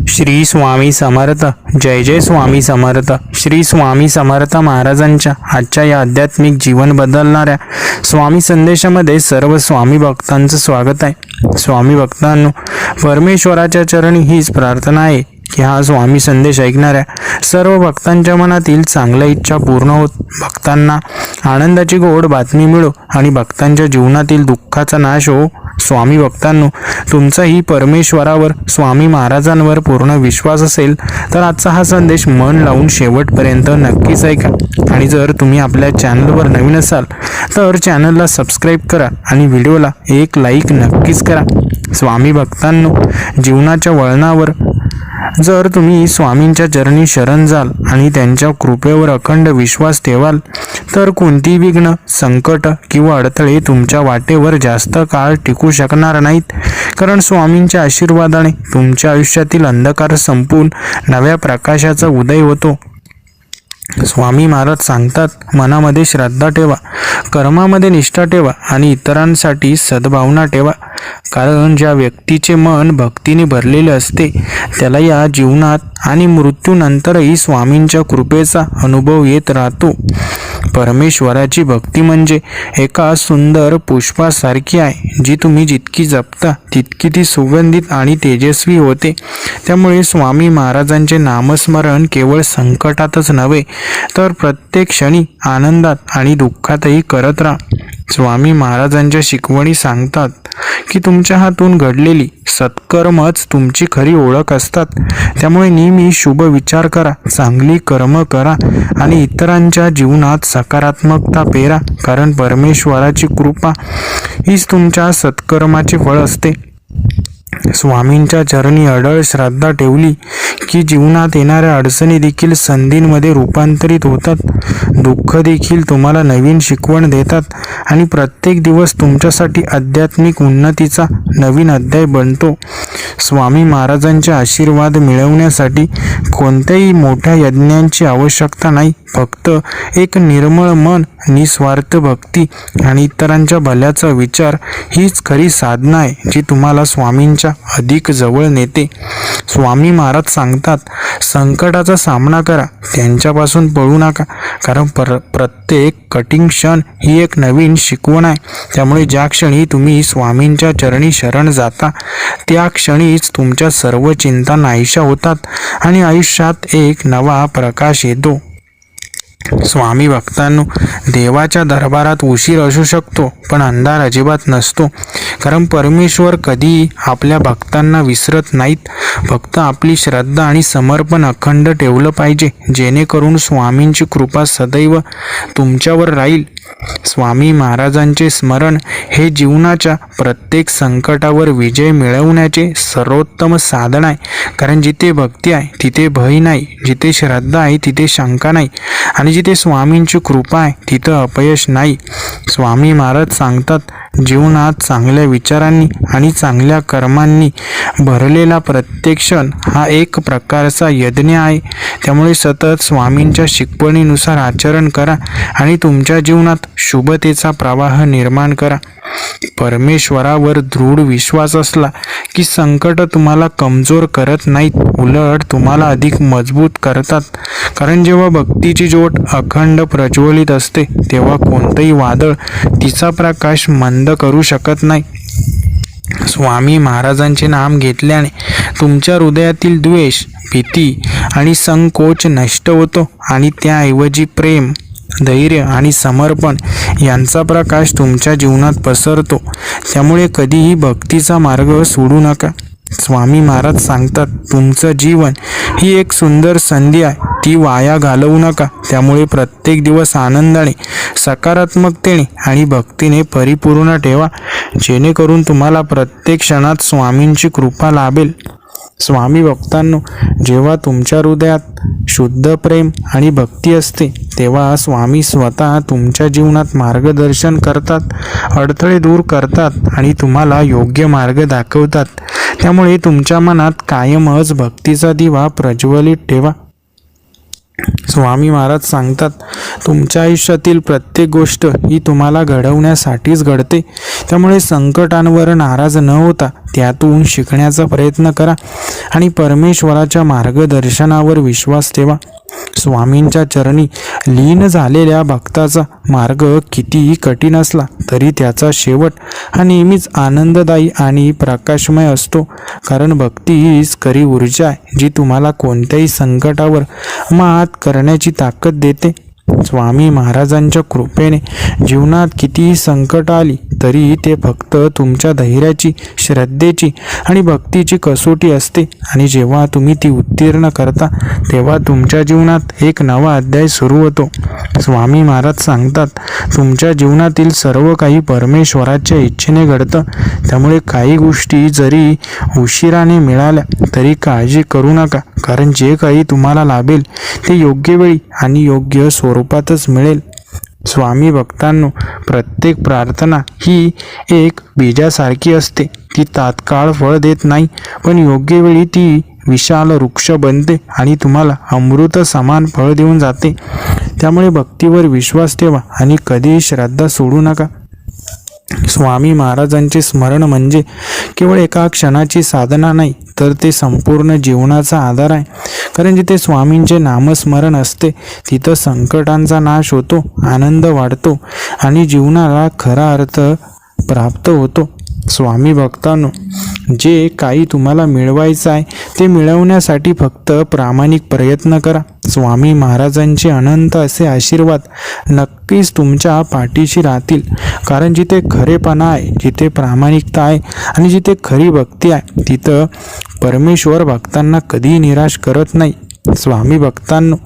श्री स्वामी समर्थ. जय जय स्वामी समर्थ. श्री स्वामी समर्थ महाराजांच्या आजच्या या आध्यात्मिक जीवन बदलणाऱ्या स्वामी संदेशामध्ये सर्व स्वामी भक्तांचं स्वागत आहे. स्वामी भक्तांनो, परमेश्वराच्या चरणी हीच प्रार्थना आहे की हा स्वामी संदेश ऐकणाऱ्या सर्व भक्तांच्या मनातील चांगल्या इच्छा पूर्ण होत, भक्तांना आनंदाची गोड बातमी मिळो आणि भक्तांच्या जीवनातील दुःखाचा नाश हो. स्वामी भक्तांनो, तुमचाही परमेश्वरावर, स्वामी महाराजांवर पूर्ण विश्वास असेल तर आजचा हा संदेश मन लावून शेवटपर्यंत नक्कीच ऐका. आणि जर तुम्ही आपल्या चॅनलवर नवीन असाल तर चॅनलला सबस्क्राईब करा आणि व्हिडिओला एक लाईक नक्कीच करा. स्वामी भक्तांनो, जीवनाच्या वळणावर जर तुम्ही स्वामींच्या चरणी शरण जाल आणि त्यांच्या कृपेवर अखंड विश्वास ठेवाल तर कोणतीही विघ्न, संकट किंवा अडथळे तुमच्या वाटेवर जास्त काळ टिकू शकणार नाहीत. कारण स्वामींच्या आशीर्वादाने तुमच्या आयुष्यातील अंधकार संपून नव्या प्रकाशाचा उदय होतो. स्वामी महाराज सांगतात, मनामध्ये श्रद्धा ठेवा, कर्मामध्ये निष्ठा ठेवा आणि इतरांसाठी सद्भावना ठेवा. कारण ज्या व्यक्तीचे मन भक्तीने भरलेले असते त्याला या जीवनात आणि मृत्यूनंतरही स्वामींच्या कृपेचा अनुभव येत राहतो. परमेश्वराची भक्ती म्हणजे एका सुंदर पुष्पासारखी आहे, जी तुम्ही जितकी जपता तितकी ती सुगंधित आणि तेजस्वी होते. त्यामुळे स्वामी महाराजांचे नामस्मरण केवळ संकटातच नव्हे तर प्रत्येक क्षणी आनंदात आणि दुःखातही करत राहा. स्वामी महाराजांच्या शिकवणी सांगतात की तुमच्या हातून घडलेली सत्कर्मच तुमची खरी ओळख असतात. त्यामुळे नेहमी शुभ विचार करा, चांगली कर्म करा आणि इतरांच्या जीवनात सकारात्मकता पेरा. कारण परमेश्वराची कृपा हीच तुमच्या सत्कर्माचे फळ असते. स्वामींच्या चरणी अढळ श्रद्धा ठेवली की जीवनात येणाऱ्या अडचणी देखील संधींमध्ये रूपांतरित होतात. दुःख देखील तुम्हाला नवीन शिकवण देतात आणि प्रत्येक दिवस तुमच्यासाठी आध्यात्मिक उन्नतीचा नवीन अध्याय बनतो. स्वामी महाराजांचे आशीर्वाद मिळवण्यासाठी कोणत्याही मोठ्या यज्ञांची आवश्यकता नाही. फक्त एक निर्मळ मन, निस्वार्थ भक्ती आणि इतरांच्या भल्याचा विचार हीच खरी साधना आहे, जी तुम्हाला स्वामींच्या अधिक जवळ नेते. स्वामी महाराज सांगतात, संकटाचा सामना करा, त्यांच्यापासून पळू नका. कारण प्रत्येक कठीण क्षण ही एक नवीन शिकवण आहे. त्यामुळे ज्या क्षणी तुम्ही स्वामींच्या चरणी शरण जाता त्या क्षणीच तुमच्या सर्व चिंता नाहीशा होतात आणि आयुष्यात एक नवा प्रकाश येतो. स्वामी भक्तांनो, देवाच्या दरबारात उशीर असू शकतो पण अंधार अजिबात नसतो. कारण परमेश्वर कधीही आपल्या भक्तांना विसरत नाहीत. फक्त आपली श्रद्धा आणि समर्पण अखंड ठेवलं पाहिजे, जेणेकरून स्वामींची कृपा सदैव तुमच्यावर राहील. स्वामी महाराजांचे स्मरण हे जीवनाच्या प्रत्येक संकटावर विजय मिळवण्याचे सर्वोत्तम साधन आहे. कारण जिथे भक्ती आहे तिथे भय नाही, जिथे श्रद्धा आहे तिथे शंका नाही आणि जिथे स्वामींची कृपा आहे तिथं अपयश नाही. स्वामी महाराज सांगतात, जीवनात चांगल्या विचारांनी आणि चांगल्या कर्मांनी भरलेला प्रत्येक क्षण हा एक प्रकारचा यज्ञ आहे. त्यामुळे सतत स्वामींच्या शिकवणीनुसार आचरण करा आणि तुमच्या जीवनात शुभतेचा प्रवाह निर्माण करा. परमेश्वरावर दृढ विश्वास असला की संकट तुम्हाला कमजोर करत नाहीत, उलट तुम्हाला अधिक मजबूत करतात. कारण जेव्हा भक्तीची ज्योत अखंड प्रज्वलित असते तेव्हा कोणतंही वादळ तिचा प्रकाश मंद करू शकत नाही. स्वामी महाराजांचे नाम घेतल्याने तुमच्या हृदयातील द्वेष, भीती आणि संकोच नष्ट होतो आणि त्याऐवजी प्रेम, धैर्य आणि समर्पण यांचा प्रकाश तुमच्या जीवनात पसरतो. त्यामुळे कधीही भक्तीचा मार्ग सोडू नका. स्वामी महाराज सांगतात, तुमचं जीवन ही एक सुंदर संधी आहे, ती वाया घालवू नका. त्यामुळे प्रत्येक दिवस आनंदाने, सकारात्मकतेने आणि भक्तीने परिपूर्ण ठेवा, जेणेकरून तुम्हाला प्रत्येक क्षणात स्वामींची कृपा लाभेल. स्वामी भक्तांनो, जेव्हा तुमच्या हृदयात शुद्ध प्रेम आणि भक्ती असते तेव्हा स्वामी स्वतः तुमच्या जीवनात मार्गदर्शन करतात, अडथळे दूर करतात आणि तुम्हाला योग्य मार्ग दाखवतात. त्यामुळे तुमच्या मनात कायमच भक्तीचा दिवा प्रज्वलित ठेवा. स्वामी महाराज सांगतात, तुमच्या आयुष्यातील प्रत्येक गोष्ट ही तुम्हाला घडवण्यासाठीच घडते. त्यामुळे संकटांवर नाराज न होता त्यातून शिकण्याचा प्रयत्न करा आणि परमेश्वराच्या मार्गदर्शनावर विश्वास ठेवा. स्वामींच्या चरणी लीन झालेल्या भक्ताचा मार्ग कितीही कठीण असला तरी त्याचा शेवट हा नेहमीच आनंददायी आणि प्रकाशमय असतो. कारण भक्ती हीच खरी ऊर्जा आहे जी तुम्हाला कोणत्याही संकटावर मात करण्याची ताकद देते. स्वामी महाराजांच्या कृपेने जीवनात कितीही संकट आली तरी ते फक्त तुमच्या धैर्याची, श्रद्धेची आणि भक्तीची कसोटी असते. आणि जेव्हा तुम्ही ती उत्तीर्ण करता तेव्हा तुमच्या जीवनात एक नवा अध्याय सुरू होतो. स्वामी महाराज सांगतात, तुमच्या जीवनातील सर्व काही परमेश्वराच्या इच्छेने घडतं. त्यामुळे काही गोष्टी जरी उशिराने मिळाल्या तरी काळजी करू नका, कारण जे काही तुम्हाला लाभेल ते योग्य वेळी आणि योग्य स्वरूपातच मिळेल. स्वामी भक्तांनो, प्रत्येक प्रार्थना ही एक बीजासारखी असते. ती तात्काळ फळ देत नाही, पण योग्य वेळी ती विशाल वृक्ष बनते आणि तुम्हाला अमृत समान फळ देऊन जाते. त्यामुळे भक्तीवर विश्वास ठेवा आणि कधीही श्रद्धा सोडू नका. स्वामी महाराजांचे स्मरण म्हणजे केवळ एका क्षणाची साधना नाही, तर ते संपूर्ण जीवनाचा आधार आहे. कारण जिथे स्वामींचे नामस्मरण असते तिथं संकटांचा नाश होतो, आनंद वाढतो आणि जीवनाला खरा अर्थ प्राप्त होतो. स्वामी भक्तांनो, जे काही तुम्हाला मिळवायचं आहे ते मिळवण्यासाठी फक्त प्रामाणिक प्रयत्न करा. स्वामी महाराजांचे अनंत असे आशीर्वाद नक्कीच तुमच्या पाठीशी राहतील. कारण जिथे खरेपणा आहे, जिथे प्रामाणिकता आहे आणि जिथे खरी भक्ती आहे तिथं परमेश्वर भक्तांना कधीही निराश करत नाही. स्वामी भक्तांनो,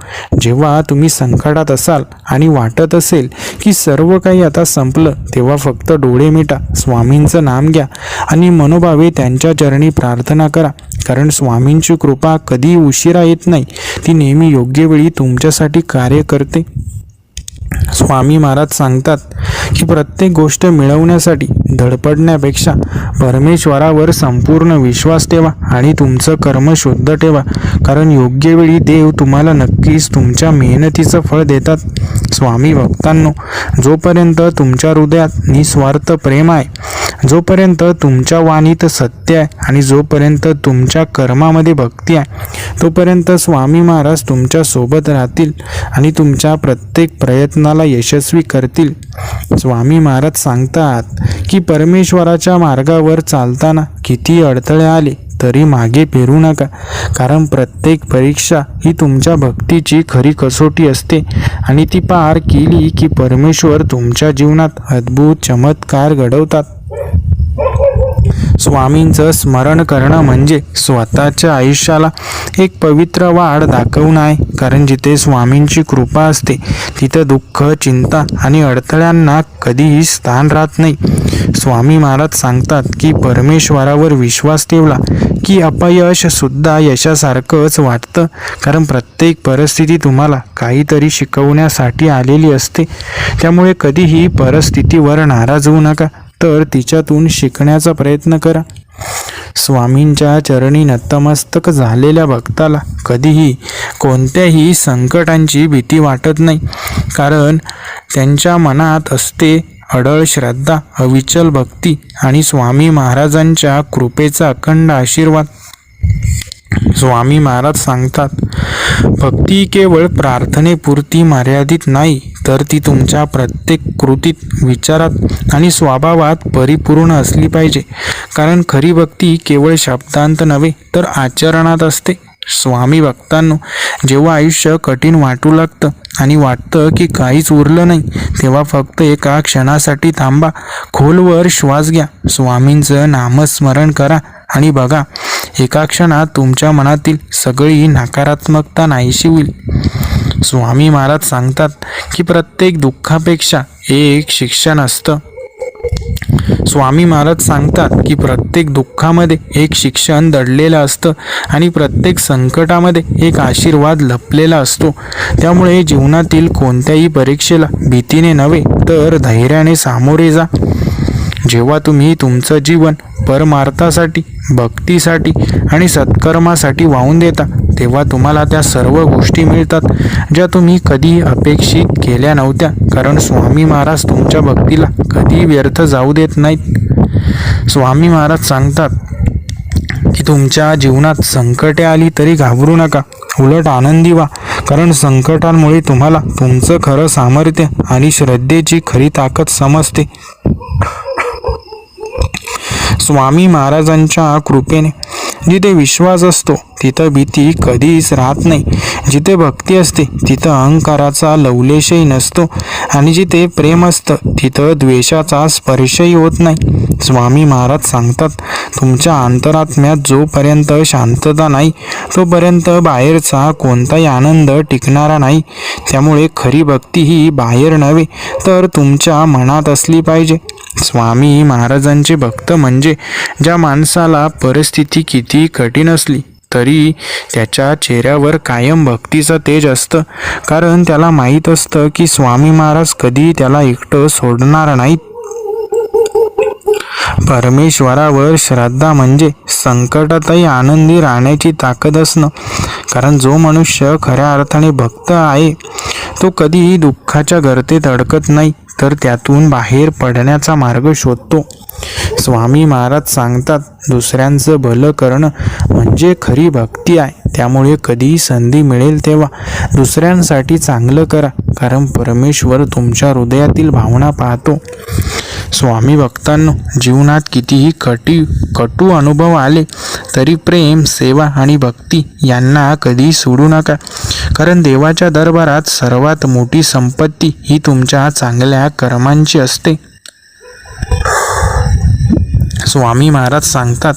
जेव्हा तुम्ही संकटात असाल आणि वाटत असेल की सर्व काही आता संपलं, तेव्हा फक्त डोळे मिटा, स्वामींचं नाम घ्या आणि मनोभावे त्यांच्या चरणी प्रार्थना करा. कारण स्वामींची कृपा कधी उशिरा येत नाही, ती नेहमी योग्य वेळी तुमच्यासाठी कार्य करते. स्वामी महाराज सांगतात की प्रत्येक गोष्ट मिळवण्यासाठी धडपडण्यापेक्षा परमेश्वरावर संपूर्ण विश्वास ठेवा आणि तुमचं कर्म शुद्ध ठेवा. कारण योग्य वेळी देव तुम्हाला नक्कीच तुमच्या मेहनतीचं फळ देतात. स्वामी भक्तांनो, जोपर्यंत तुमच्या हृदयात निस्वार्थ प्रेम आहे, जोपर्यंत तुमच्या वाणीत सत्य आहे आणि जोपर्यंत तुमच्या कर्मामध्ये भक्ती आहे, तोपर्यंत स्वामी महाराज तुमच्या सोबत राहतील आणि तुमच्या प्रत्येक प्रयत्नाला यशस्वी करतील. स्वामी महाराज सांगतात की परमेश्वराच्या मार्गावर चालताना किती अडथळे आले तरी मागे फिरू नका. कारण प्रत्येक परीक्षा ही तुमच्या भक्तीची खरी कसोटी असते आणि ती पार केली की परमेश्वर तुमच्या जीवनात अद्भुत चमत्कार घडवतात. स्वामींचं स्मरण करणं म्हणजे स्वतःच्या आयुष्याला एक पवित्र वाढ दाखवणं आहे. कारण जिथे स्वामींची कृपा असते तिथं दुःख, चिंता आणि अडथळ्यांना कधीही स्थान राहत नाही. स्वामी महाराज सांगतात की परमेश्वरावर विश्वास ठेवला की अपयश सुद्धा यशासारखंच वाटतं. कारण प्रत्येक परिस्थिती तुम्हाला काहीतरी शिकवण्यासाठी आलेली असते. त्यामुळे कधीही परिस्थितीवर नाराज होऊ नका, तर तिच्यातून शिकण्याचा प्रयत्न करा. स्वामींच्या चरणी नतमस्तक झालेल्या भक्ताला कधीही कोणत्याही संकटांची भीती वाटत नाही. कारण त्यांच्या मनात असते अढळ श्रद्धा, अविचल भक्ती आणि स्वामी महाराजांच्या कृपेचा अखंड आशीर्वाद. स्वामी महाराज सांगतात, भक्ती केवळ प्रार्थनेपुरती मर्यादित नाही, तर ती तुमच्या प्रत्येक कृतीत, विचारात आणि स्वभावात परिपूर्ण असली पाहिजे. कारण खरी भक्ती केवळ शब्दांत नव्हे तर आचरणात असते. स्वामी भक्तांनो, जेव्हा आयुष्य कठीण वाटू लागतं आणि वाटतं की काहीच उरलं नाही, तेव्हा फक्त एका क्षणासाठी थांबा, खोलवर श्वास घ्या, स्वामींचं नामस्मरण करा आणि बघा, एका क्षणात तुमच्या मनातील सगळी नकारात्मकता नाहीशी होईल. स्वामी महाराज सांगतात की प्रत्येक दुःखापेक्षा एक शिक्षण असतं. स्वामी महाराज सांगतात की प्रत्येक दुःखामध्ये एक शिक्षण दडलेलं असतं आणि प्रत्येक संकटामध्ये एक आशीर्वाद लपलेला असतो. त्यामुळे जीवनातील कोणत्याही परीक्षेला भीतीने नव्हे तर धैर्याने सामोरे जा. जेव्हा तुम्ही तुमचं जीवन परमार्थासाठी, भक्तीसाठी आणि सत्कर्मासाठी वाहून देता, तेव्हा तुम्हाला त्या सर्व गोष्टी मिळतात ज्या तुम्ही कधी अपेक्षित केल्या नव्हत्या. कारण स्वामी महाराज तुमच्या भक्तीला कधी व्यर्थ जाऊ देत नाहीत. स्वामी महाराज सांगतात की तुमच्या जीवनात संकटे आली तरी घाबरू नका, उलट आनंदी व्हा. कारण संकटांमुळे तुम्हाला तुमचं खरं सामर्थ्य आणि श्रद्धेची खरी ताकद समजते. स्वामी महाराजांच्या कृपेने जिथे विश्वास असतो तिथं भीती कधीच राहत नाही. जिथे भक्ती असते तिथं अहंकाराचा लवलेशही नसतो आणि जिथे प्रेम असतं तिथं द्वेषाचा स्पर्शही होत नाही. स्वामी महाराज सांगतात, तुमच्या अंतरात्म्यात जोपर्यंत शांतता नाही तोपर्यंत बाहेरचा कोणताही आनंद टिकणारा नाही. त्यामुळे खरी भक्ती ही बाहेर नव्हे तर तुमच्या मनात असली पाहिजे. स्वामी महाराजांचे भक्त म्हणजे ज्या माणसाला परिस्थिती किती कठीण असली तरी त्याच्या चेहऱ्यावर कायम भक्तीचं तेज असतं. कारण त्याला माहीत असतं की स्वामी महाराज कधी त्याला एकटं सोडणार नाहीत. परमेश्वरावर श्रद्धा म्हणजे संकटातही आनंदी राहण्याची ताकद असणं. कारण जो मनुष्य खऱ्या अर्थाने भक्त आहे तो कधीही दुःखाच्या गर्तेत अडकत नाही तर त्यातून बाहेर पडण्याचा मार्ग शोधतो. स्वामी महाराज सांगतात, दुसऱ्यांचं भलं करणं म्हणजे खरी भक्ती आहे. त्यामुळे कधी संधी मिळेल तेव्हा दुसऱ्यांसाठी चांगलं करा. कारण परमेश्वर तुमच्या हृदयातील भावना पाहतो. स्वामी भक्तांनो, जीवनात कितीही कटू अनुभव आले तरी प्रेम, सेवा आणि भक्ती यांना कधी सोडू नका. कारण देवाच्या दरबारात सर्वात मोठी संपत्ती ही तुमच्या चांगल्या कर्मांची असते. स्वामी महाराज सांगतात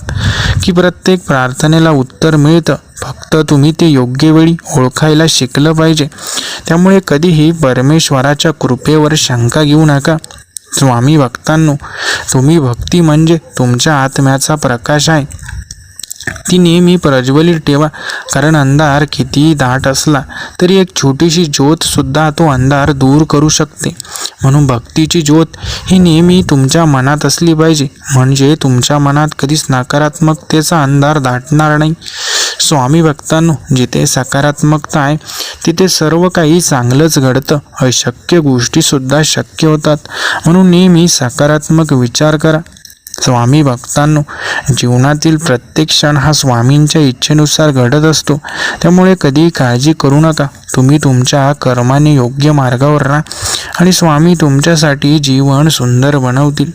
की प्रत्येक प्रार्थनेला उत्तर मिळतं, फक्त तुम्ही ते योग्य वेळी ओळखायला शिकलं पाहिजे. त्यामुळे कधीही परमेश्वराच्या कृपेवर शंका घेऊ नका. स्वामी भक्तांनो, तुम्ही भक्ती म्हणजे तुमच्या आत्म्याचा प्रकाश आहे. ती नेहमी प्रज्वलित ठेवा. कारण अंधार कितीही दाट असला तरी एक छोटीशी ज्योत सुद्धा तो अंधार दूर करू शकते. म्हणून भक्तीची ज्योत ही नेहमी तुमच्या मनात असली पाहिजे. म्हणजे तुमच्या मनात कधीच नकारात्मकतेचा अंधार दाटणार नाही. स्वामी भक्तांनो, जिथे सकारात्मकता आहे तिथे सर्व काही चांगलंच घडतं. अशक्य गोष्टी सुद्धा शक्य होतात. म्हणून नेहमी सकारात्मक विचार करा. स्वामी भक्तांनो, जीवनातील प्रत्येक क्षण हा स्वामींच्या इच्छेनुसार घडत असतो. त्यामुळे कधी काळजी करू नका. तुम्ही तुमच्या कर्माने योग्य मार्गावर राहा आणि स्वामी तुमच्यासाठी जीवन सुंदर बनवतील.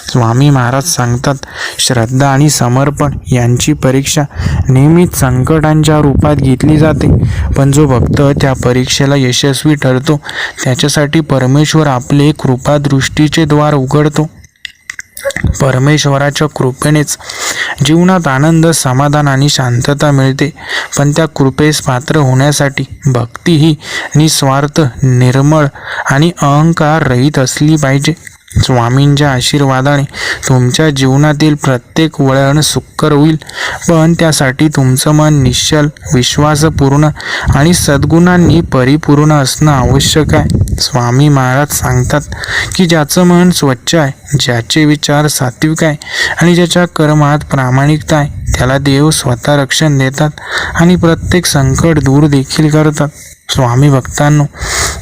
स्वामी महाराज सांगतात, श्रद्धा आणि समर्पण यांची परीक्षा नेहमीच संकटांच्या रूपात घेतली जाते. पण जो भक्त त्या परीक्षेला यशस्वी ठरतो त्याच्यासाठी परमेश्वर आपले कृपादृष्टीचे द्वार उघडतो. परमेश्वराच्या कृपेनेच जीवनात आनंद, समाधान आणि शांतता मिळते. पण त्या कृपेस पात्र होण्यासाठी भक्ती ही निस्वार्थ, निर्मळ आणि अहंकार रहित असली पाहिजे. स्वामींच्या आशीर्वादाने तुमच्या जीवनातील प्रत्येक वळण सुकर होईल. पण त्यासाठी तुमचं मन निश्चल, विश्वासपूर्ण आणि सद्गुणांनी परिपूर्ण असणं आवश्यक आहे. स्वामी महाराज सांगतात की ज्याचं मन स्वच्छ आहे, ज्याचे विचार सात्विक आहे आणि ज्याच्या कर्मात प्रामाणिकता आहे त्याला देव स्वतः रक्षण देतात आणि प्रत्येक संकट दूर देखील करतात. स्वामी भक्तांनो,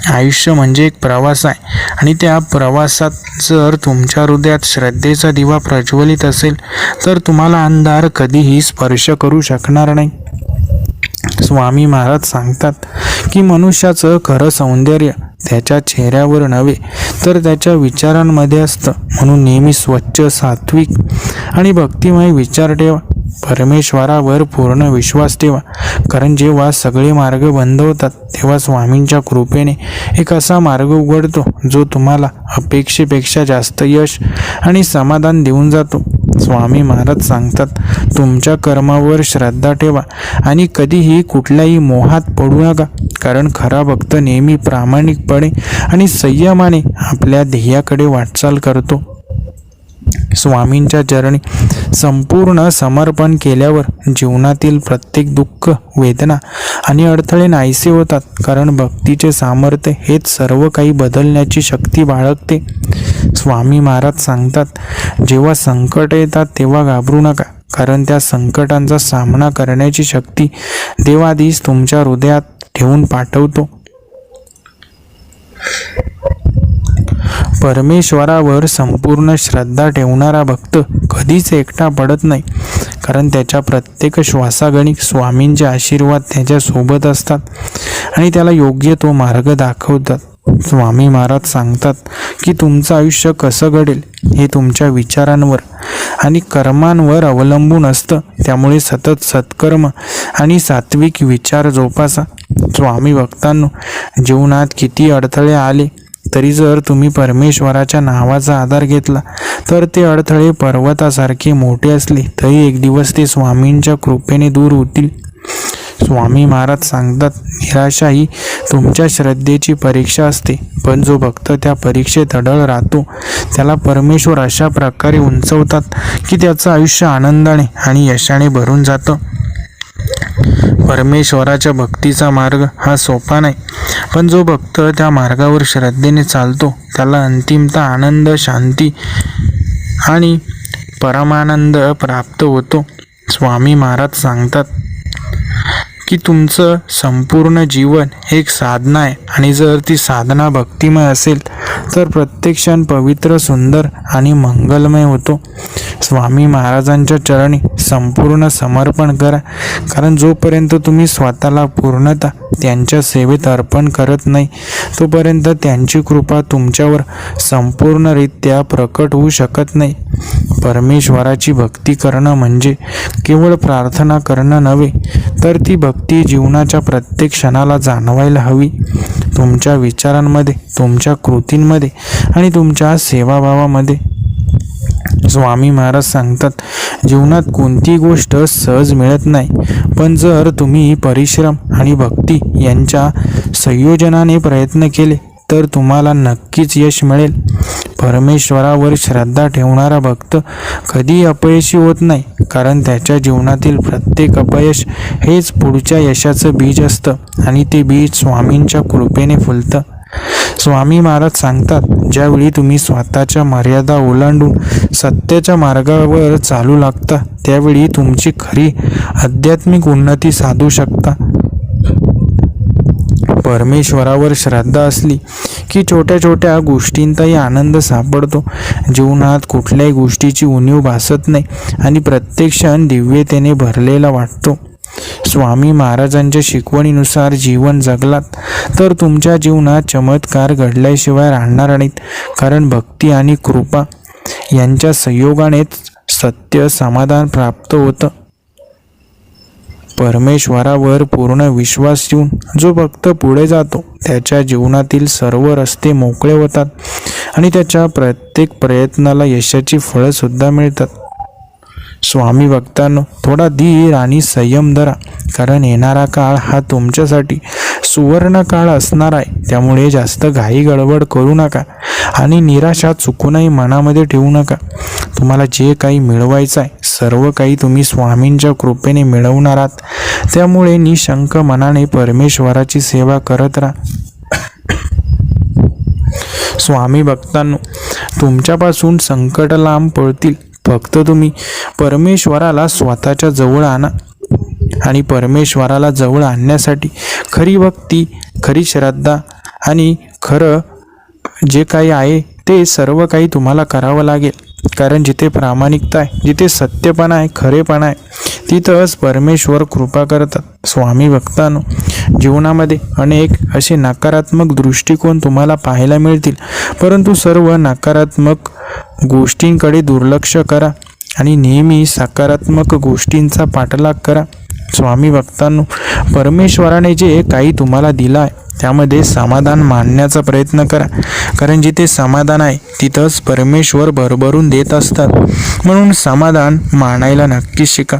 आयुष्य म्हणजे एक प्रवास आहे आणि त्या प्रवासात जर तुमच्या हृदयात श्रद्धेचा दिवा प्रज्वलित असेल तर तुम्हाला अंधार कधीही स्पर्श करू शकणार नाही. स्वामी महाराज सांगतात की मनुष्याचं खरं सौंदर्य त्याच्या चेहऱ्यावर नव्हे तर त्याच्या विचारांमध्ये असतं. म्हणून नेहमी स्वच्छ, सात्विक आणि भक्तिमय विचार ठेवा. परमेश्वरावर पूर्ण विश्वास ठेवा. कारण जेव्हा सगळे मार्ग बंद होतात तेव्हा स्वामींच्या कृपेने एक असा मार्ग उघडतो जो तुम्हाला अपेक्षेपेक्षा जास्त यश आणि समाधान देऊन जातो. स्वामी महाराज सांगतात, तुमच्या कर्मावर श्रद्धा ठेवा आणि कधीही कुठल्याही मोहात पडू नका. कारण खरा भक्त नेहमी प्रामाणिकपणे आणि संयमाने आपल्या ध्येयाकडे वाटचाल करतो. स्वामींच्या चरणी संपूर्ण समर्पण केल्यावर जीवनातील प्रत्येक दुःख, वेदना आणि अडथळे नाहीसे होतात. कारण भक्तीचे सामर्थ्य हेच सर्व काही बदलण्याची शक्ती बाळगते. स्वामी महाराज सांगतात, जेव्हा संकट येतात तेव्हा घाबरू नका, कारण त्या संकटांचा सामना करण्याची शक्ती देवाधीश तुमच्या हृदयात ठेवून पाठवतो. परमेश्वरावर संपूर्ण श्रद्धा ठेवणारा भक्त कधीच एकटा पडत नाही, कारण त्याच्या प्रत्येक श्वासागणिक स्वामींचे आशीर्वाद त्याच्या सोबत असतात आणि त्याला योग्य तो मार्ग दाखवतात. स्वामी महाराज सांगतात की तुमचं आयुष्य कसं घडेल हे तुमच्या विचारांवर आणि कर्मांवर अवलंबून असतं, त्यामुळे सतत सत्कर्म आणि सात्विक विचार जोपासा. स्वामी भक्तांनो, जीवनात किती अडथळे आले तरी जर तुम्ही परमेश्वराच्या नावाचा आधार घेतला तर ते अडथळे पर्वतासारखे मोठे असले तरी एक दिवस ते स्वामींच्या कृपेने दूर होतील. स्वामी महाराज सांगतात, निराशा ही तुमच्या श्रद्धेची परीक्षा असते, पण जो भक्त त्या परीक्षेत अडळ राहतो त्याला परमेश्वर अशा प्रकारे उंचवतात की त्याचं आयुष्य आनंदाने आणि यशाने भरून जातं. परमेश्वराच्या भक्तीचा मार्ग हा सोपा नाही, पण जो भक्त त्या मार्गावर श्रद्धेने चालतो त्याला अंतिमतः आनंद, शांती आणि परमानंद प्राप्त होतो. स्वामी महाराज सांगतात की तुमचं संपूर्ण जीवन एक साधना आहे आणि जर ती साधना भक्तिमय असेल तर प्रत्येक क्षण पवित्र, सुंदर आणि मंगलमय होतो. स्वामी महाराजांच्या चरणी संपूर्ण समर्पण करा, कारण जोपर्यंत तुम्ही स्वतःला पूर्णतः त्यांच्या सेवेत अर्पण करत नाही तोपर्यंत त्यांची कृपा तुमच्यावर संपूर्णरित्या प्रकट होऊ शकत नाही. परमेश्वराची भक्ती करणं म्हणजे केवळ प्रार्थना करणं नव्हे, तर ती भक्ती जीवनाच्या प्रत्येक क्षणाला जाणवायला हवी. तुमच्या विचारांमध्ये, तुमच्या कृतींमध्ये आणि तुमच्या सेवाभावामध्ये. स्वामी महाराज सांगतात, जीवनात कोणती गोष्ट सहज मिळत नाही, पण जर तुम्ही परिश्रम आणि भक्ती यांच्या संयोजनाने प्रयत्न केले तर तुम्हाला नक्कीच यश मिळेल. परमेश्वरावर श्रद्धा ठेवणारा भक्त कधी अपयशी होत नाही, कारण त्याच्या जीवनातील प्रत्येक अपयश हेच पुढच्या यशाचं बीज असतं आणि ते बीज स्वामींच्या कृपेने फुलतं. स्वामी महाराज सांगतात, ज्यावेळी तुम्ही स्वतःच्या मर्यादा ओलांडून सत्याच्या मार्गावर चालू लागता त्यावेळी तुमची खरी आध्यात्मिक उन्नती साधू शकता. परमेश्वरावर श्रद्धा असली की छोट्या छोट्या गोष्टींचाही आनंद सापडतो. जीवनात कुठल्याही गोष्टीची उणीव भासत नाही आणि प्रत्येक क्षण दिव्यतेने भरलेला वाटतो. स्वामी महाराजांच्या शिकवणीनुसार जीवन जगलात तर तुमच्या जीवनात चमत्कार घडल्याशिवाय राहणार नाहीत, कारण भक्ती आणि कृपा यांच्या संयोगानेच सत्य समाधान प्राप्त होतं. परमेश्वरावर पूर्ण विश्वास ठेवून जो भक्त पुढे जातो त्याच्या जीवनातील सर्व रस्ते मोकळे होतात आणि त्याच्या प्रत्येक प्रयत्नाला यशाची फळं सुद्धा मिळतात. स्वामी भक्तांनो, थोडा धीर आणि संयम धरा, कारण येणारा काळ हा तुमच्यासाठी सुवर्ण काळ असणार आहे. त्यामुळे जास्त घाई गडबड करू नका आणि निराशा चुकूनही मनामध्ये ठेवू नका. तुम्हाला जे काही मिळवायचं आहे सर्व काही तुम्ही स्वामींच्या कृपेने मिळवणार आहात, त्यामुळे निशंक मनाने परमेश्वराची सेवा करत राहा. स्वामी भक्तांनो, तुमच्यापासून संकट लांब पळतील, फक्त तुम्ही परमेश्वराला स्वतःच्या जवळ आणा. आणि परमेश्वराला जवळ आणण्यासाठी खरी भक्ती, खरी श्रद्धा आणि खरं जे काही आहे ते सर्व काही तुम्हाला करावं लागेल, कारण जिथे प्रामाणिकता आहे, जिथे सत्यपणा आहे, खरेपणा आहे, तिथंच परमेश्वर कृपा करतात. स्वामी भक्तांनो, जीवनामध्ये अनेक असे नकारात्मक दृष्टिकोन तुम्हाला पाहायला मिळतील, परंतु सर्व नकारात्मक गोष्टींकडे दुर्लक्ष करा आणि नेहमी सकारात्मक गोष्टींचा पाठलाग करा. स्वामी भक्तांनो, परमेश्वराने जे काही तुम्हाला दिलं आहे त्यामध्ये समाधान मानण्याचा प्रयत्न करा, कारण जिथे समाधान आहे तिथंच परमेश्वर भरभरून देत असतात. म्हणून समाधान मानायला नक्कीच शिका.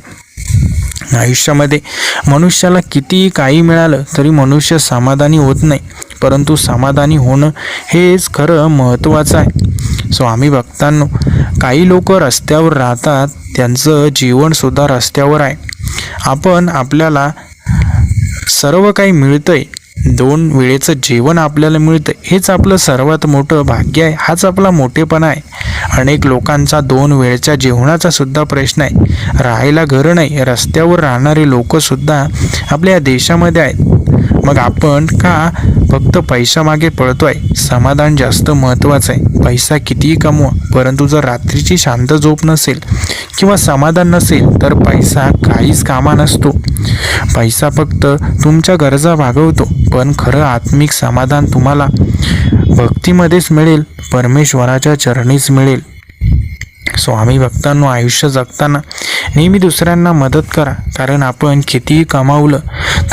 आयुष्यामध्ये मनुष्याला कितीही काही मिळालं तरी मनुष्य समाधानी होत नाही, परंतु समाधानी होणं हेच खरं महत्त्वाचं आहे. स्वामी भक्तांनो, काही लोक रस्त्यावर राहतात, त्यांचं जीवनसुद्धा रस्त्यावर आहे. आपल्याला सर्व काही मिळतंय 2 वेळेचं जेवण आपल्याला मिळतं हेच आपलं सर्वात मोठं भाग्य आहे, हाच आपला मोठेपणा आहे. अनेक लोकांचा 2 वेळच्या जेवणाचा सुद्धा प्रश्न आहे. राहायला घर नाही, रस्त्यावर राहणारे लोकसुद्धा आपल्या देशामध्ये आहेत. मग आपण का फक्त पैसा मागे पळतोय? समाधान जास्त महत्त्वाचं आहे. पैसा कितीही कमवा, परंतु जर रात्रीची शांत झोप नसेल किंवा समाधान नसेल तर पैसा काहीच कामा नसतो. पैसा फक्त तुमच्या गरजा भागवतो, पण खरं आत्मिक समाधान तुम्हाला भक्तीमध्येच मिळेल, परमेश्वराच्या चरणीच मिळेल. स्वामी भक्तांनो, आयुष्य जगताना नेहमी दुसऱ्यांना मदत करा, कारण आपण कितीही कमावलं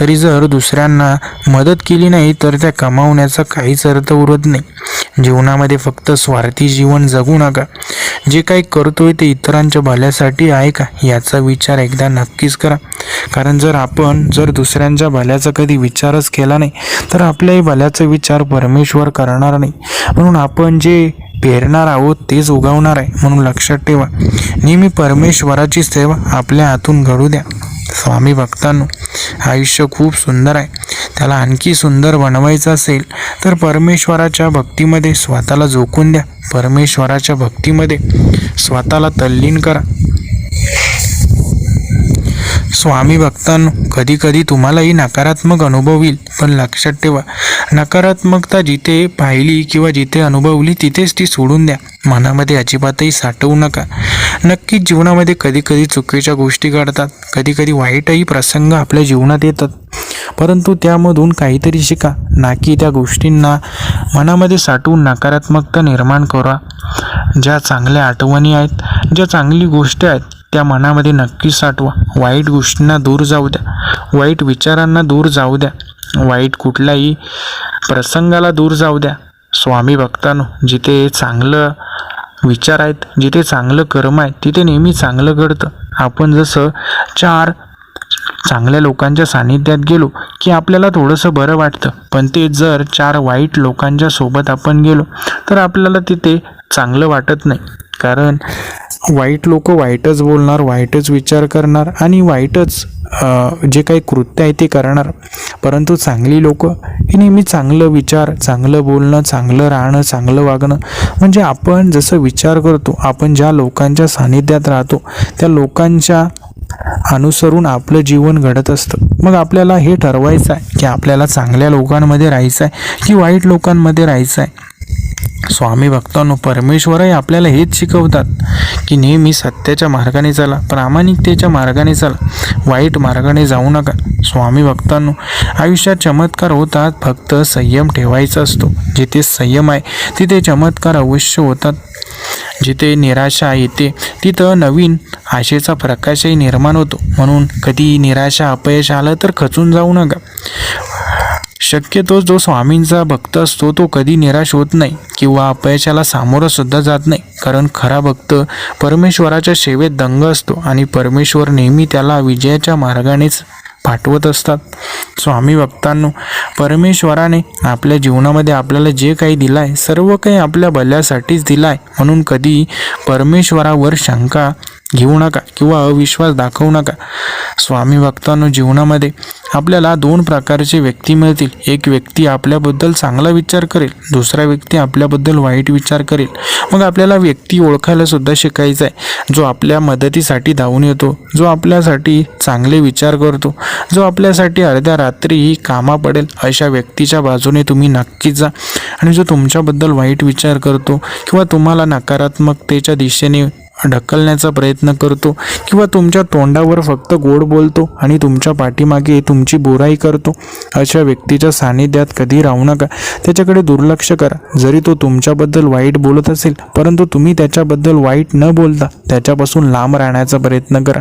तरी जर दुसऱ्यांना मदत केली नाही तर त्या कमावण्याचा काहीच अर्थ उरत नाही. जीवनामध्ये फक्त स्वार्थी जीवन जगू नका. जे काही करतोय ते इतरांच्या भल्यासाठी आहे का याचा विचार एकदा नक्कीच करा. कारण जर दुसऱ्यांच्या भल्याचा कधी विचारच केला नाही तर आपल्याही भल्याचा विचार परमेश्वर करणार नाही. म्हणून आपण जे पेरणार आहोत तेच उगवणार आहे. म्हणून लक्षात ठेवा, नेहमी परमेश्वराची सेवा आपल्या हातून घडू द्या. स्वामी भक्तांनो, आयुष्य खूप सुंदर आहे. त्याला आणखी सुंदर बनवायचं असेल तर परमेश्वराच्या भक्तीमध्ये स्वतःला झोकून द्या. परमेश्वराच्या भक्तीमध्ये स्वतःला तल्लीन करा. स्वामी भक्तांनो, कधी कधी तुम्हालाही नकारात्मक अनुभव येईल, पण लक्षात ठेवा, नकारात्मकता जिथे पाहिली किंवा जिथे अनुभवली तिथेच ती सोडून द्या. मनामध्ये अजिबातही साठवू नका. नक्कीच जीवनामध्ये कधी कधी चुकीच्या गोष्टी घडतात, कधी कधी वाईटही प्रसंग आपल्या जीवनात येतात, परंतु त्यामधून काहीतरी शिका, ना की त्या गोष्टींना मनामध्ये साठवून नकारात्मकता निर्माण करा. ज्या चांगल्या आठवणी आहेत, ज्या चांगली गोष्टी आहेत त्या मनामध्ये नक्की साठवा. वाईट गोष्टींना दूर जाऊ द्या, वाईट विचारांना दूर जाऊ द्या, वाईट कुठल्याही प्रसंगाला दूर जाऊ द्या. स्वामी भक्तांनो, जिथे चांगलं विचार आहेत, जिथे चांगलं कर्म आहे तिथे नेहमी चांगलं घडतं. आपण जसं 4 चांगल्या लोकांच्या सानिध्यात गेलो की आपल्याला थोडंसं बरं वाटतं, पण ते जर 4 वाईट लोकांच्या सोबत आपण गेलो तर आपल्याला तिथे चांगलं वाटत नाही. कारण वाईट लोक वाईटच बोलणार, वाईटच विचार करणार आणि वाईटच जे काही कृत्य आहे ते करणार. परंतु चांगली लोक ही नेहमी चांगलं विचार, चांगलं बोलणं, चांगलं राहणं, चांगलं वागणं, म्हणजे आपण जसं विचार करतो, आपण ज्या लोकांच्या सानिध्यात राहतो त्या लोकांच्या अनुसरून आपलं जीवन घडत असतं. मग आपल्याला हे ठरवायचं आहे की आपल्याला चांगल्या लोकांमध्ये राहायचं आहे की वाईट लोकांमध्ये राहायचं आहे. स्वामी भक्तांनो, परमेश्वरही आपल्याला हेच शिकवतात की नेहमी सत्याच्या मार्गाने चला, प्रामाणिकतेच्या मार्गाने चला, वाईट मार्गाने जाऊ नका. स्वामी भक्तांनो, आयुष्यात चमत्कार होतात, फक्त संयम ठेवायचा असतो. जिथे संयम आहे तिथे चमत्कार अवश्य होतात. जिथे निराशा येते तिथं नवीन आशेचा प्रकाशही निर्माण होतो. म्हणून कधी निराशा, अपयश आलं तर खचून जाऊ नका. शक्यतो जो स्वामींचा भक्त असतो तो कधी निराश होत नाही किंवा अपयशाला सामोरं सुद्धा जात नाही. कारण खरा भक्त परमेश्वराच्या सेवेत दंग असतो आणि परमेश्वर नेहमी त्याला विजयाच्या मार्गानेच पाठवत असतात. स्वामी भक्तांनो, परमेश्वराने आपल्या जीवनामध्ये आपल्याला जे काही दिलं आहे सर्व काही आपल्या भल्यासाठीच दिलं आहे. म्हणून कधी परमेश्वरावर शंका घेऊ नका किंवा अविश्वास दाखवू नका. स्वामी भक्तांनो, जीवनामध्ये आपल्याला 2 प्रकारचे व्यक्ती मिळतील. एक व्यक्ती आपल्याबद्दल चांगला विचार करेल, दुसरा व्यक्ती आपल्याबद्दल वाईट विचार करेल. मग आपल्याला व्यक्ती ओळखायला सुद्धा शिकायचं आहे, जो आपल्या मदतीसाठी धावून येतो, जो आपल्यासाठी चांगले विचार करतो, जो आपल्यासाठी अर्ध्या रात्रीही कामा पडेल, अशा व्यक्तीच्या बाजूने तुम्ही नक्कीच जा. आणि जो तुमच्याबद्दल वाईट विचार करतो किंवा तुम्हाला नकारात्मकतेच्या दिशेने ढकलण्याचा प्रयत्न करतो किंवा तुमच्या तोंडावर फक्त गोड बोलतो आणि तुमच्या पाठीमागे तुमची बुराई करतो, अशा व्यक्तीच्या सानिध्यात कधी राहू नका. त्याच्याकडे दुर्लक्ष करा. जरी तो तुमच्याबद्दल वाईट बोलत असेल, परंतु तुम्ही त्याच्याबद्दल वाईट न बोलता त्याच्यापासून लांब राहण्याचा प्रयत्न करा.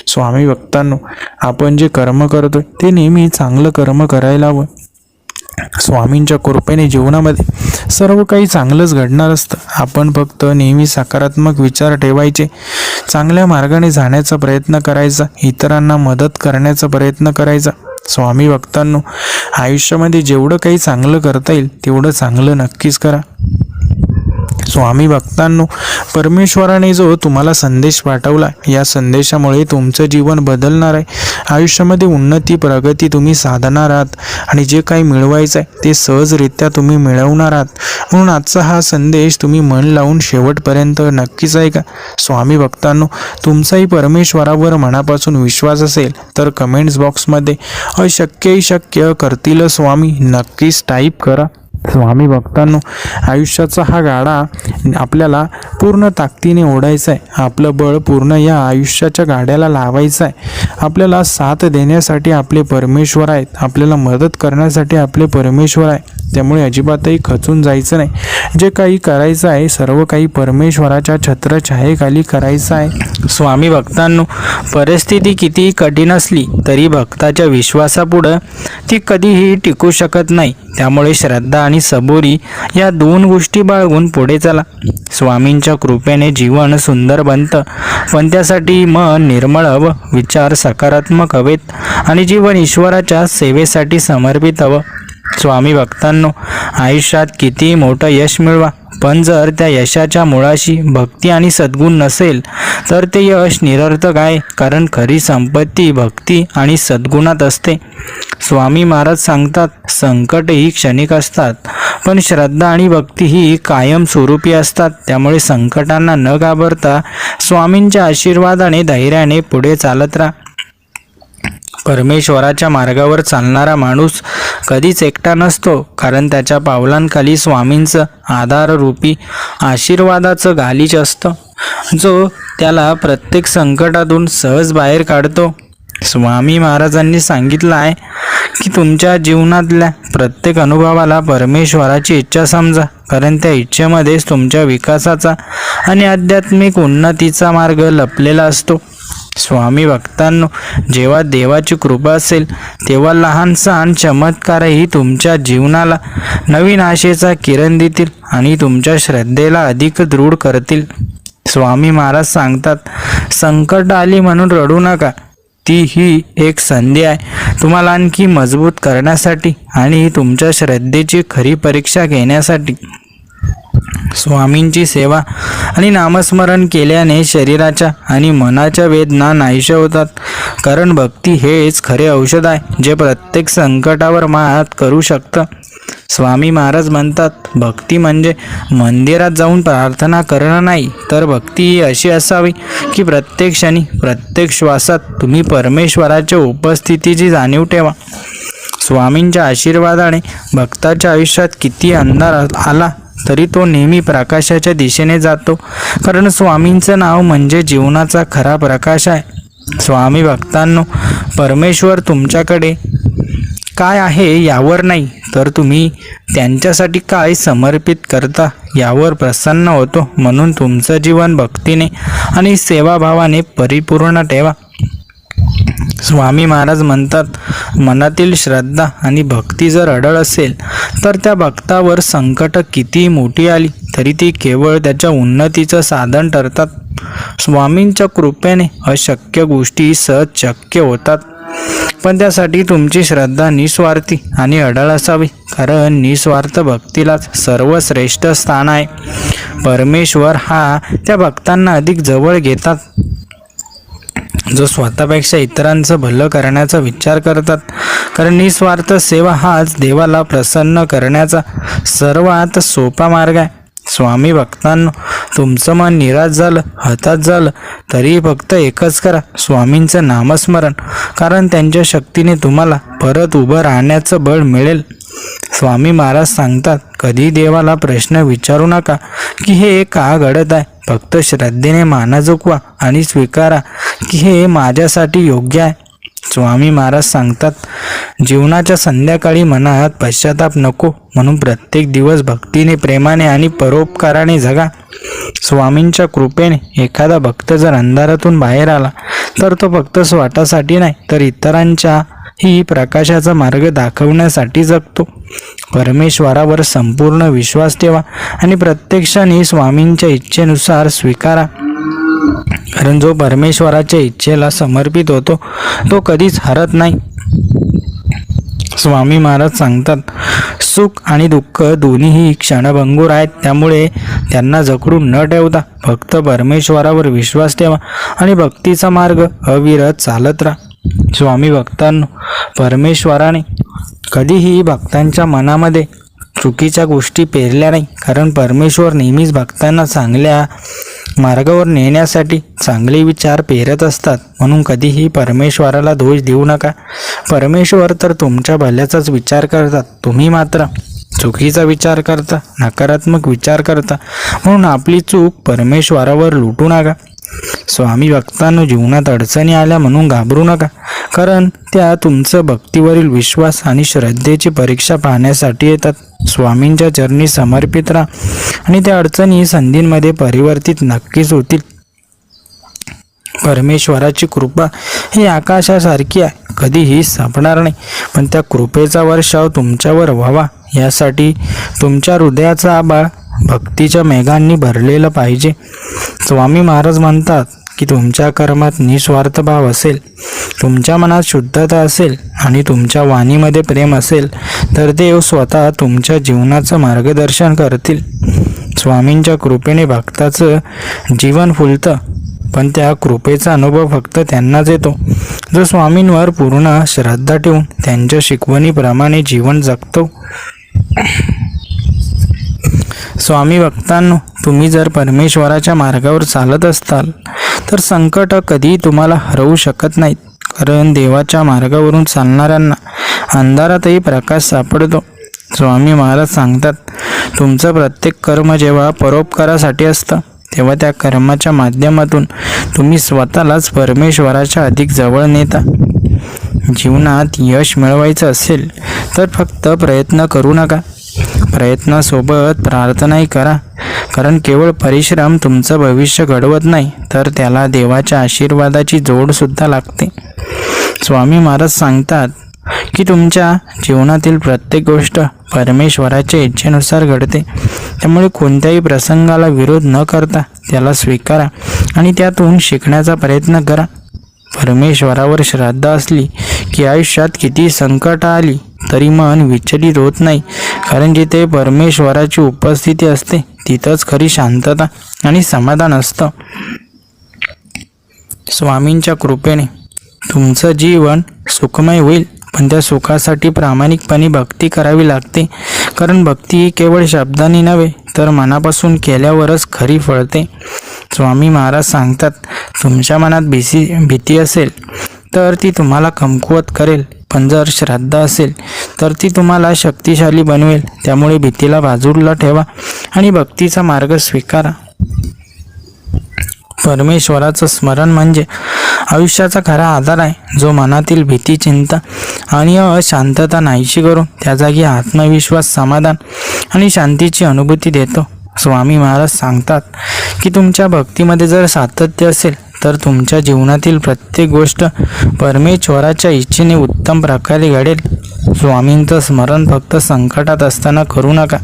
स्वामी भक्तांनो, आपण जे कर्म करतोय ते नेहमी चांगलं कर्म करायला हवं. स्वामींच्या कृपेने जीवनामध्ये सर्व काही चांगलंच घडणार असतं. आपण फक्त नेहमी सकारात्मक विचार ठेवायचे, चांगल्या मार्गाने जाण्याचा प्रयत्न करायचा, इतरांना मदत करण्याचा प्रयत्न करायचा. स्वामी भक्तांनो, आयुष्यामध्ये जेवढं काही चांगलं करता येईल तेवढं चांगलं नक्कीच करा. स्वामी भक्तांनो, परमेश्वराने जो तुम्हाला संदेश पाठवला, या संदेशामुळे तुमचं जीवन बदलणार आहे. आयुष्यामध्ये उन्नती प्रगती तुम्ही साधणार आहात आणि जे काही मिळवायचं आहे ते सहजरित्या तुम्ही मिळवणार आहात. म्हणून आजचा हा संदेश तुम्ही मन लावून शेवटपर्यंत नक्कीच ऐका. स्वामी भक्तांनो, तुमचाही परमेश्वरावर मनापासून विश्वास असेल तर कमेंट्स बॉक्समध्ये अशक्यही शक्य करतील स्वामी नक्कीच टाईप करा. स्वामी भक्तांनो, आयुष्याचा हा गाडा आपल्याला पूर्ण ताकदीने ओढायचा आहे. आपलं बळ पूर्ण या आयुष्याच्या गाड्याला लावायचं आहे. आपल्याला साथ देण्यासाठी आपले परमेश्वर आहेत, आपल्याला मदत करण्यासाठी आपले परमेश्वर आहे. त्यामुळे अजिबातही खचून जायचं नाही. जे काही करायचं आहे सर्व काही परमेश्वराच्या छत्रछायेखाली करायचं आहे. स्वामी भक्तांनो, परिस्थिती कितीही कठीण असली तरी भक्ताच्या विश्वासापुढं ती कधीही टिकू शकत नाही. त्यामुळे श्रद्धा आणि सबुरी या दोन गोष्टी बाळगून पुढे चला. स्वामींच्या कृपेने जीवन सुंदर बनतं, पण त्यासाठी मन निर्मळ हवं, विचार सकारात्मक हवेत आणि जीवन ईश्वराच्या सेवेसाठी समर्पित हवं. स्वामी भक्तांनो, आयुष्यात किती मोठं यश मिळवा, पण जर त्या यशाच्या मुळाशी भक्ती आणि सद्गुण नसेल तर ते यश निरर्थक आहे. कारण खरी संपत्ती भक्ती आणि सद्गुणात असते. स्वामी महाराज सांगतात, संकट ही क्षणिक असतात, पण श्रद्धा आणि भक्ती ही कायमस्वरूपी असतात. त्यामुळे संकटांना न घाबरता स्वामींच्या आशीर्वादाने धैर्याने पुढे चालत राहा. परमेश्वराच्या मार्गावर चालणारा माणूस कधीच एकटा नसतो, कारण त्याच्या पावलांखाली स्वामींचं आधाररूपी आशीर्वादाचं गालीच असतं, जो त्याला प्रत्येक संकटातून सहज बाहेर काढतो. स्वामी महाराजांनी सांगितलं आहे की तुमच्या जीवनातल्या प्रत्येक अनुभवाला परमेश्वराची इच्छा समजा, कारण त्या इच्छेमध्येच तुमच्या विकासाचा आणि आध्यात्मिक उन्नतीचा मार्ग लपलेला असतो. स्वामी भक्तांनो, जेव्हा देवाची कृपा असेल तेव्हा लहान सहान चमत्कारही तुमच्या जीवनाला नवीन आशेचा किरण देतील आणि तुमच्या श्रद्धेला अधिक दृढ करतील. स्वामी महाराज सांगतात, संकट आली म्हणून रडू नका. ती ही एक संधी आहे तुम्हाला आणखी मजबूत करण्यासाठी आणि तुमच्या श्रद्धेची खरी परीक्षा घेण्यासाठी. स्वामींची सेवा आणि नामस्मरण केल्याने शरीराच्या आणि मनाच्या वेदना नाहीशा होतात, कारण भक्ती हेच खरे औषध आहे जे प्रत्येक संकटावर मात करू शकतं. स्वामी महाराज म्हणतात, भक्ती म्हणजे मंदिरात जाऊन प्रार्थना करणं नाही, तर भक्ती ही अशी असावी की प्रत्येक क्षणी प्रत्येक श्वासात तुम्ही परमेश्वराच्या उपस्थितीची जाणीव ठेवा. स्वामींच्या आशीर्वादाने भक्ताच्या आयुष्यात किती अंधार आला तरी तो नेहमी प्रकाशाच्या दिशेने जातो, कारण स्वामींचं नाव म्हणजे जीवनाचा खरा प्रकाश आहे. स्वामी भक्तांनो, परमेश्वर तुमच्याकडे काय आहे यावर नाही, तर तुम्ही त्यांच्यासाठी काय समर्पित करता यावर प्रसन्न होतो. म्हणून तुमचं जीवन भक्तीने आणि सेवाभावाने परिपूर्ण ठेवा. स्वामी महाराज म्हणतात, मनातील श्रद्धा आणि भक्ती जर अढळ असेल तर त्या भक्तावर संकट किती मोठी आली तरी ती केवळ त्याच्या उन्नतीचं साधन ठरतात. स्वामींच्या कृपेने अशक्य गोष्टी सहज शक्य होतात, पण त्यासाठी तुमची श्रद्धा निस्वार्थी आणि अढळ असावी, कारण निस्वार्थ भक्तीलाच सर्वश्रेष्ठ स्थान आहे. परमेश्वर हा त्या भक्तांना अधिक जवळ घेतात जो स्वतःपेक्षा इतरांचं भलं करण्याचा विचार करतात, कारण निस्वार्थ सेवा हाच देवाला प्रसन्न करण्याचा सर्वात सोपा मार्ग आहे. स्वामी भक्तांनो, तुमचं मन निराश झालं हताश झालं तरी फक्त एकच करा, स्वामींचं नामस्मरण, कारण त्यांच्या शक्तीने तुम्हाला परत उभं राहण्याचं बळ मिळेल. स्वामी महाराज सांगतात, कधी देवाला प्रश्न विचारू नका की हे का घडत आहे, फक्त श्रद्धेने माना झुकवा आणि स्वीकारा की हे माझ्यासाठी योग्य आहे. स्वामी महाराज सांगतात, जीवनाच्या संध्याकाळी मनात पश्चाताप नको, म्हणून प्रत्येक दिवस भक्तीने प्रेमाने आणि परोपकाराने जगा. स्वामींच्या कृपेने एखादा भक्त जर अंधारातून बाहेर आला तर तो फक्त स्वतःसाठी नाही तर इतरांच्या ही प्रकाशाचा मार्ग दाखवण्यासाठी जगतो. परमेश्वरावर संपूर्ण विश्वास ठेवा आणि प्रत्यक्षाने स्वामींच्या इच्छेनुसार स्वीकारा, कारण जो परमेश्वराच्या इच्छेला समर्पित होतो तो कधीच हरत नाही. स्वामी महाराज सांगतात, सुख आणि दुःख दोन्हीही क्षणभंगूर आहेत, त्यामुळे त्यांना जखडून न ठेवता फक्त परमेश्वरावर विश्वास ठेवा आणि भक्तीचा मार्ग अविरत चालत राहा. स्वामी भक्तांनो, परमेश्वराने कधीही भक्तांच्या मनामध्ये चुकीच्या गोष्टी पेरल्या नाही, कारण परमेश्वर नेहमीच भक्तांना चांगल्या मार्गावर नेण्यासाठी चांगले विचार पेरत असतात. म्हणून कधीही परमेश्वराला दोष देऊ नका. परमेश्वर तर तुमच्या भल्याचाच विचार करतात, तुम्ही मात्र चुकीचा विचार करता, नकारात्मक विचार करता. म्हणून आपली चूक परमेश्वरावर लुटू नका. स्वामी भक्तांनो, जीवनात अडचणी आल्या म्हणून घाबरू नका, कारण त्या तुमचं भक्तीवरील विश्वास आणि श्रद्धेची परीक्षा पाहण्यासाठी येतात. स्वामींच्या चरणी समर्पित राहा आणि त्या अडचणी संधींमध्ये परिवर्तित नक्कीच होतील. परमेश्वराची कृपा ही आकाशासारखी आहे, कधीही संपणार नाही. पण त्या कृपेचा वर्षाव तुमच्यावर व्हावा यासाठी तुमच्या हृदयाचा आभाळ भक्तीच्या मेघांनी भरलेलं पाहिजे. स्वामी महाराज म्हणतात की तुमच्या कर्मात निस्वार्थ भाव असेल, तुमच्या मनात शुद्धता असेल आणि तुमच्या वाणीमध्ये प्रेम असेल तर देव स्वतः तुमच्या जीवनाचं मार्गदर्शन करतील. स्वामींच्या कृपेने भक्ताचं जीवन फुलतं, पण त्या कृपेचा अनुभव फक्त त्यांनाच येतो जो स्वामींवर पूर्ण श्रद्धा ठेवून त्यांच्या शिकवणीप्रमाणे जीवन जगतो. स्वामी भक्तांनो, तुम्ही जर परमेश्वराच्या मार्गावर चालत असताल तर संकट कधीही तुम्हाला हरवू शकत नाहीत, कारण देवाच्या मार्गावरून चालणाऱ्यांना अंधारातही प्रकाश सापडतो. स्वामी महाराज सांगतात, तुमचं प्रत्येक कर्म जेव्हा परोपकारासाठी असतं तेव्हा त्या कर्माच्या माध्यमातून तुम्ही स्वतःलाच परमेश्वराच्या अधिक जवळ नेता. जीवनात यश मिळवायचं असेल तर फक्त प्रयत्न करू नका, प्रयत्नासोबत प्रार्थनाही करा, कारण केवळ परिश्रम तुमचं भविष्य घडवत नाही तर त्याला देवाच्या आशीर्वादाची जोडसुद्धा लागते. स्वामी महाराज सांगतात की तुमच्या जीवनातील प्रत्येक गोष्ट परमेश्वराच्या इच्छेनुसार घडते, त्यामुळे कोणत्याही प्रसंगाला विरोध न करता त्याला स्वीकारा आणि त्यातून शिकण्याचा प्रयत्न करा. परमेश्वरावर श्रद्धा असली की आयुष्यात किती संकट आली तरी मन विचलित होत नाही, कारण जिथे परमेश्वराची उपस्थिती असते तिथंच खरी शांतता आणि समाधान असतं. स्वामींच्या कृपेने तुमचं जीवन सुखमय होईल, पण त्या सुखासाठी प्रामाणिकपणे भक्ती करावी लागते, कारण भक्ती ही केवळ शब्दांनी नव्हे तर मनापासून केल्यावरच खरी फळते. स्वामी महाराज सांगतात, तुमच्या मनात भीती असेल तर ती तुम्हाला कमकुवत करेल, पण जर श्रद्धा असेल तर ती तुम्हाला शक्तिशाली बनवेल. त्यामुळे भीतीला बाजूला ठेवा आणि भक्तीचा मार्ग स्वीकारा. परमेश्वराचं स्मरण म्हणजे आयुष्याचा खरा आधार आहे, जो मनातील भीती, चिंता आणि अशांतता नाहीशी करून त्या जागी आत्मविश्वास, समाधान आणि शांतीची अनुभूती देतो. स्वामी महाराज सांगतात की तुमच्या भक्तीमध्ये जर सातत्य असेल तर तुमच्या जीवनातील प्रत्येक गोष्ट परमेश्वराच्या इच्छेने उत्तम प्रकारे घडेल. स्वामींचं स्मरण फक्त संकटात असताना करू नका,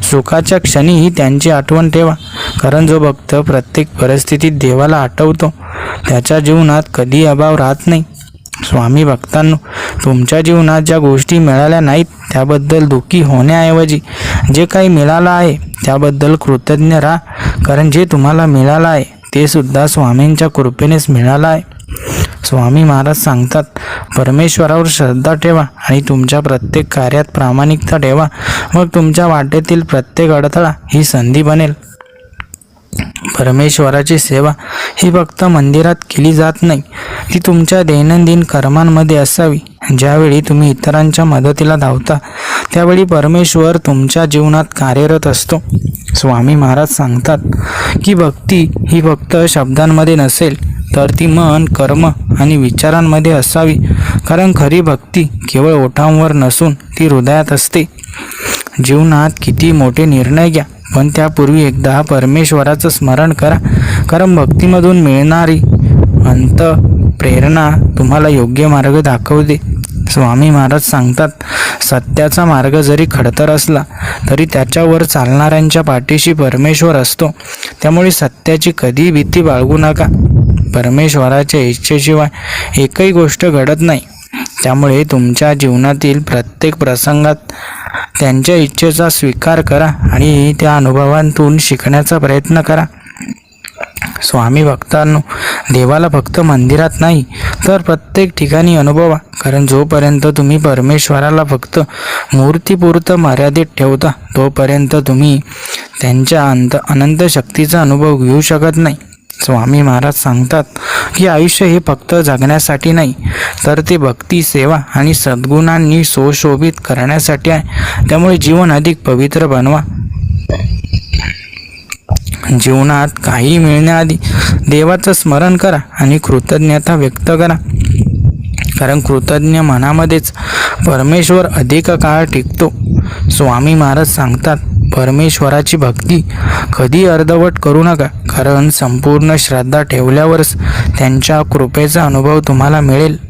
सुखाच्या क्षणीही त्यांची आठवण ठेवा, कारण जो भक्त प्रत्येक परिस्थितीत देवाला आठवतो त्याच्या जीवनात कधी अभाव राहत नाही. स्वामी भक्तांनो, तुमच्या जीवनात ज्या गोष्टी मिळाल्या नाहीत त्याबद्दल दुःखी होण्याऐवजी जे काही मिळालं आहे त्याबद्दल कृतज्ञ राहा, कारण जे तुम्हाला मिळालं आहे ते सुद्धा स्वामींच्या कृपेनेच मिळालं आहे. स्वामी महाराज सांगतात, परमेश्वरावर श्रद्धा ठेवा आणि तुमच्या प्रत्येक कार्यात प्रामाणिकता ठेवा, मग तुमच्या वाटेतील प्रत्येक अडथळा ही संधी बनेल. परमेश्वराची सेवा ही फक्त मंदिरात केली जात नाही, ती तुमच्या दैनंदिन कर्मांमध्ये असावी. ज्यावेळी तुम्ही इतरांच्या मदतीला धावता त्यावेळी परमेश्वर तुमच्या जीवनात कार्यरत असतो. स्वामी महाराज सांगतात की भक्ती ही फक्त शब्दांमध्ये नसेल तर ती मन, कर्म आणि विचारांमध्ये असावी, कारण खरी भक्ती केवळ ओठांवर नसून ती हृदयात असते. जीवनात किती मोठे निर्णय घ्या, पण त्यापूर्वी एकदा परमेश्वराचं स्मरण करा, कारण भक्तीमधून मिळणारी अंत प्रेरणा तुम्हाला योग्य मार्ग दाखवते. स्वामी महाराज सांगतात, सत्याचा मार्ग जरी खडतर असला तरी त्याच्यावर चालणाऱ्यांच्या पाठीशी परमेश्वर असतो, त्यामुळे सत्याची कधी भीती बाळगू नका. परमेश्वराच्या इच्छेशिवाय एकही गोष्ट घडत नाही, त्यामुळे तुमच्या जीवनातील प्रत्येक प्रसंगात त्यांच्या इच्छेचा स्वीकार करा आणि त्या अनुभवांतून शिकण्याचा प्रयत्न करा. स्वामी भक्तांनो, देवाला फक्त मंदिरात नाही तर प्रत्येक ठिकाणी अनुभवा. कारण जोपर्यंत तुम्ही परमेश्वराला फक्त मूर्तीपुरतं मर्यादित ठेवता तोपर्यंत तुम्ही त्यांच्या अनंत शक्तीचा अनुभव घेऊ शकत नाही. स्वामी महाराज सांगतात की आयुष्य हे फक्त जगण्यासाठी नाही तर ते भक्ती, सेवा आणि सद्गुणांनी सुशोभित करण्यासाठी आहे. त्यामुळे जीवन अधिक पवित्र बनवा. जीवनात काही मिळण्याआधी देवाचं स्मरण करा आणि कृतज्ञता व्यक्त करा. कारण कृतज्ञ मनामध्येच परमेश्वर अधिक काळ टिकतो. स्वामी महाराज सांगतात, परमेश्वराची भक्ती कधी अर्धवट करू नका. कारण संपूर्ण श्रद्धा ठेवल्यावरच त्यांच्या कृपेचा अनुभव तुम्हाला मिळेल.